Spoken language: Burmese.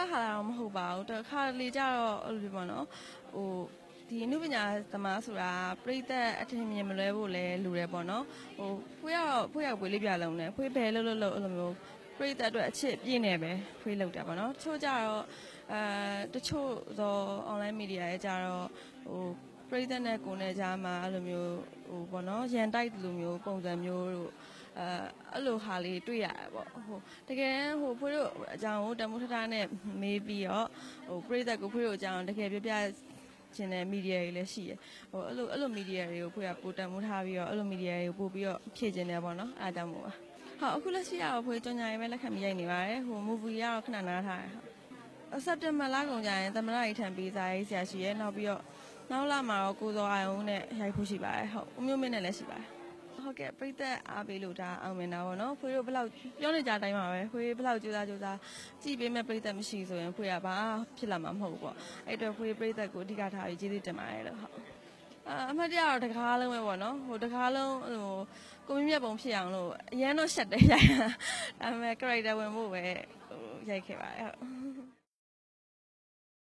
ခါလာတော့မဟုတ်ပါဘူးတခါလေကြတော့အဲ့လိုပေါ့နော်ဟိုဒီအနုပညာသမားဆိုတာပြိသက်အထင်မြင်မလွဲဖို့လဲလူရဲပေါ့နော်ဟိုဖွေးရောက်ပွေးလေးပြလုံးနဲ့ဖွေးဘဲလို့အဲ့လိုမျိုးပြိသက်အတွက်အချစ်ပြည့်နေပဲဖွေးလောက်တာပေါ့နော်ချို့ကြတော့တချို့သော online media ရဲ့ကြတော့ဟိုပြိသက်နဲ့ကိုယ်နဲ့ကြားမှာအဲ့လိုမျိုးဟိုပေါ့နော်ရန်တိုက်လိုမျိုးပုံစံမျိုးတို့အဲ့လိုဟာလေးတွေ့ရတယ်ပေါ့ဟိုတကယ်ဟိုဖွေးတို့အကြောင်းကိုတမိုးထထနဲ့မေးပြီးတော့ဟိုပြိသက်ကိုဖွေးတို့အကြောင်းတကယ်ပြပြရှင်တဲ့ media တွေလည်းရှိရဟိုအဲ့လို media တွေကိုဖွေးကပိုတမိုးထားပြီးတော့အဲ့လို media တွေကိုပို့ပြီးတော့ဖြည့်ခြင်းတယ်ပေါ့နော်အားကြောင့်မို့ပါဟုတ်အခုလက်ရှိကတော့ဖွေးကြောင်ညာရေးပဲလက်ခံပြီးရိုက်နေပါတယ်ဟို movie ကတော့ခဏနားထားတယ်ဟုတ်စက်တင်ဘာလကုန်ကြရင်သမဏရေးထံပေးစာရေးဆရာရှိရဲနောက်ပြီးတော့နောက်လာမှာတော့ကိုစောအာယုံနဲ့ရိုက်ဖို့ရှိပါတယ်ဟုတ်ဦးမျိုးမင်းနဲ့လည်းရှိပါတယ်ဟုတ်ကဲ့ပြိသက်အားပေးလို့ဒါအောင်မြင်တာပေါ့နော်ဖွေးတို့ဘယ်လောက်ပြောနေကြတိုင်းပါပဲဖွေးဘယ်လောက်ကြိုးစားကြည့်ပေးမဲ့ပြိသက်မရှိဆိုရင်ဖွေးကဘာဖြစ်လာမှာမဟုတ်ဘူးပေါ့အဲ့အတွက်ဖွေးပြိသက်ကိုအဓိကထားပြီးကျေးဇူးတင်ပါတယ်လို့ဟုတ်အမှတ်တရတော့တကားလုံးပဲပေါ့နော်ဟိုတကားလုံးဟိုကိုမြင့်ပုံဖြစ်အောင်လို့အရန်တော့ရှက်တယ်ရိုက်တာဒါပေမဲ့ character ဝင်ဖို့ပဲဟိုရိုက်ခဲ့ပါတယ်ဟုတ်